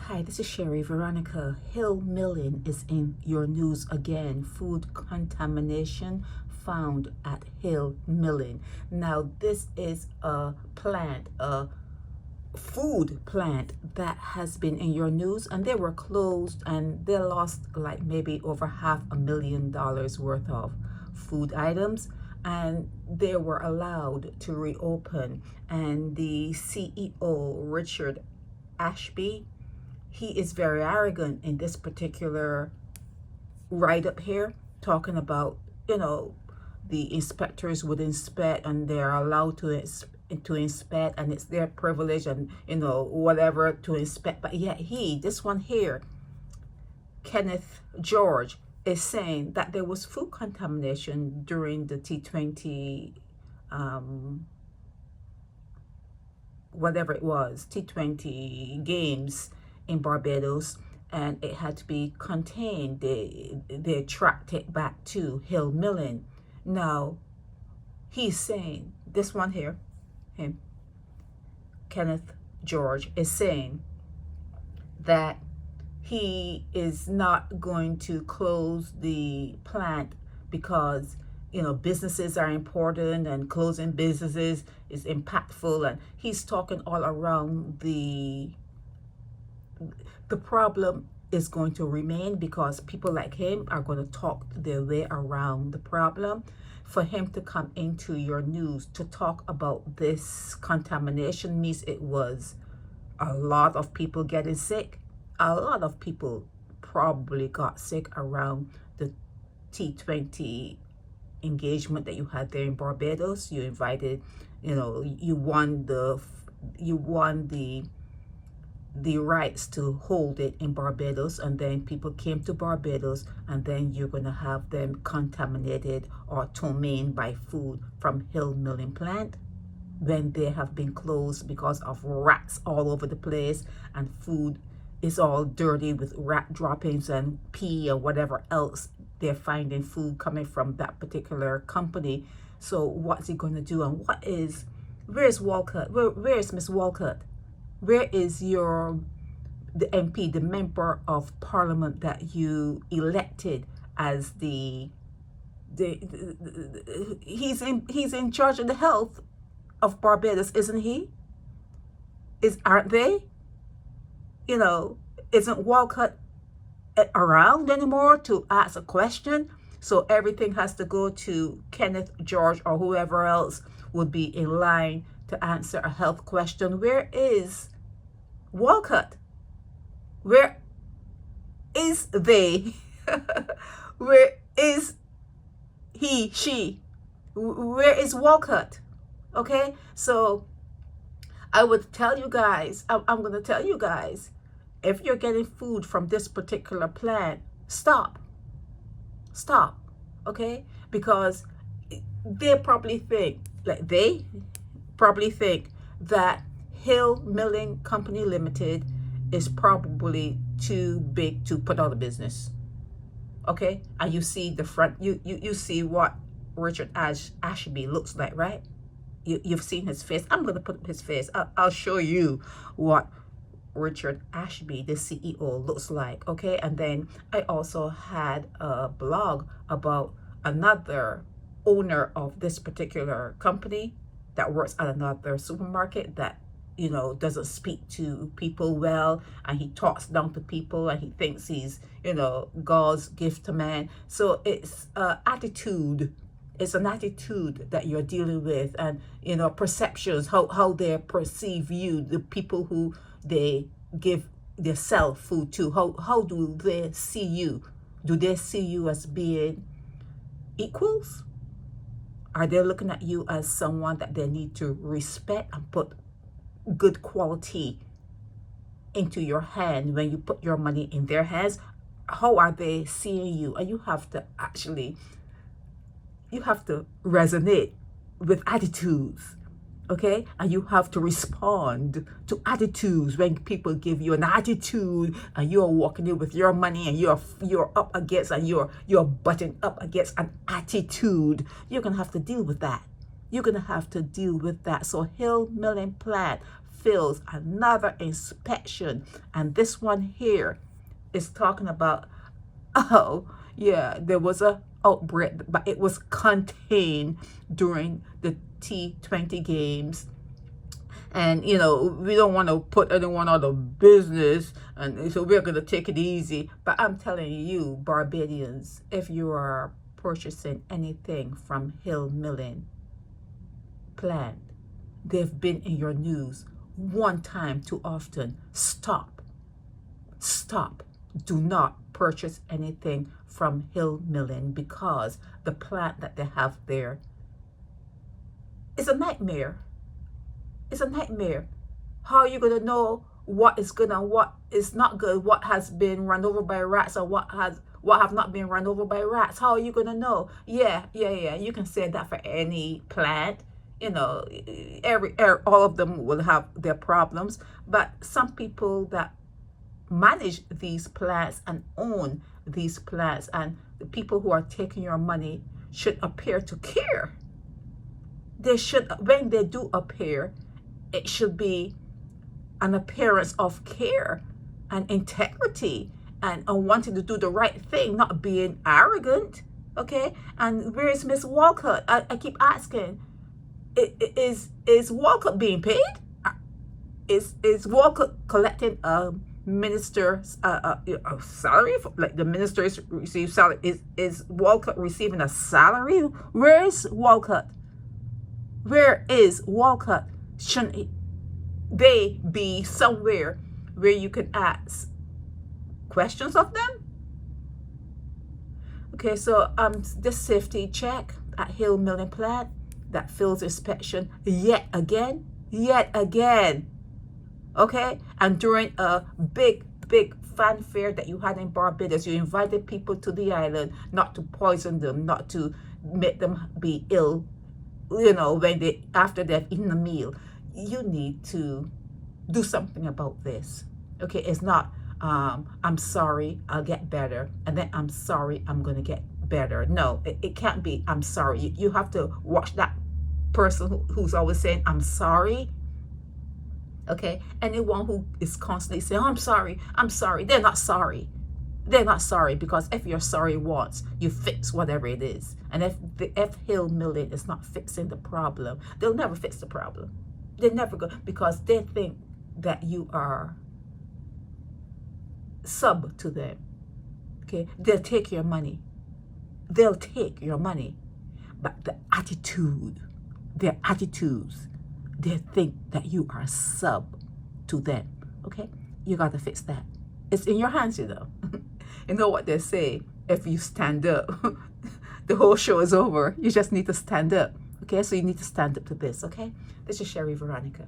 Hi, this is Sherry Veronica. Hill Milling is in your news again. Food contamination found at Hill Milling. Now, this is a plant, a food plant that has been in your news, and they were closed and they lost like maybe over $500,000 worth of food items, and they were allowed to reopen. And the CEO, Richard Ashby, he is very arrogant in this particular write-up here, talking about, the inspectors would inspect and they're allowed to inspect and it's their privilege and, whatever to inspect. But yet this one here, Kenneth George, is saying that there was food contamination during the T20, whatever it was, T20 games in Barbados, and it had to be contained. They tracked it back to Hill Milling. Now, he's saying, this one here, him, Kenneth George, is saying that he is not going to close the plant because businesses are important and closing businesses is impactful, and he's talking all around the problem is going to remain because people like him are going to talk their way around the problem. For him to come into your news to talk about this contamination means it was a lot of people getting sick. A lot of people probably got sick around the T20 engagement that you had there in Barbados. You invited, you won the rights to hold it in Barbados, and then people came to Barbados, and then you're going to have them contaminated or tormented by food from Hill Milling plant when they have been closed because of rats all over the place, and food is all dirty with rat droppings and pee or whatever else they're finding food coming from that particular company. So what's he going to do? And where's Walcott? Where's Miss Walcott? Where is the MP, the member of parliament that you elected as he's in charge of the health of Barbados, isn't he? Aren't they? Isn't Walcott around anymore to ask a question? So everything has to go to Kenneth George or whoever else would be in line to answer a health question. Where is Walcott? Where is they? Where is he, she? Where is Walcott? Okay, so I would tell you guys, I'm going to tell you guys, if you're getting food from this particular plant, stop, okay? Because they probably think that Hill Milling Company Limited is probably too big to put out of business, okay? And you see the front, you see what Richard Ashby looks like, right? You've seen his face. I'm going to put up his face. I'll show you what Richard Ashby, the CEO, looks like, okay? And then I also had a blog about another owner of this particular company that works at another supermarket that doesn't speak to people well, and he talks down to people, and he thinks he's God's gift to man. So it's attitude. It's an attitude that you're dealing with, and perceptions, how they perceive you, the people who they sell food to. How do they see you? Do they see you as being equals? Are they looking at you as someone that they need to respect and put good quality into your hand when you put your money in their hands? How are they seeing you? And you have to resonate with attitudes, okay? And you have to respond to attitudes. When people give you an attitude and you're walking in with your money and you're up against, and you're butting up against an attitude, you're gonna have to deal with that. You're gonna have to deal with that. So Hill Milling plant fails another inspection. And this one here is talking about, oh, yeah, there was a outbreak, but it was contained during the T20 games. And, you know, we don't want to put anyone out of business, and so we're going to take it easy. But I'm telling you, Barbadians, if you are purchasing anything from Hill Milling plant, they've been in your news one time too often. Stop. Stop. Do not purchase anything from Hill Milling, because the plant that they have there is a nightmare. It's a nightmare. How are you going to know what is good and what is not good, what has been run over by rats or what have not been run over by rats? How are you going to know? Yeah. You can say that for any plant. You know, all of them will have their problems, but some people that manage these plants and own these plants, and the people who are taking your money, should appear to care. They should, when they do appear, it should be an appearance of care and integrity and wanting to do the right thing, not being arrogant. Okay? And where is Miss Walcott? I keep asking, is Walcott being paid? Is Walcott collecting a minister's salary? Like the ministers receive salary. Is Walcott receiving a salary? Where is Walcott? Where is Walcott? Shouldn't they be somewhere where you can ask questions of them? Okay, so this safety check at Hill Milling plant that fails inspection yet again. Okay, and during a big fanfare that you had in Barbados, you invited people to the island not to poison them, not to make them be ill, you know, when after they've eaten a meal. You need to do something about this. Okay, it's not I'm sorry, I'll get better, and then I'm sorry, I'm gonna get better. No, it can't be I'm sorry. You have to watch that person who's always saying I'm sorry. Okay, anyone who is constantly saying, oh, I'm sorry, they're not sorry. They're not sorry, because if you're sorry once, you fix whatever it is. And if Hill Milling is not fixing the problem, they'll never fix the problem. They never go, because they think that you are sub to them. Okay, they'll take your money. They'll take your money. But the attitude, their attitudes, they think that you are sub to them. Okay, you got to fix that. It's in your hands, you know. You know what they say, if you stand up, the whole show is over. You just need to stand up. Okay, so you need to stand up to this. Okay, this is Sherry Veronica.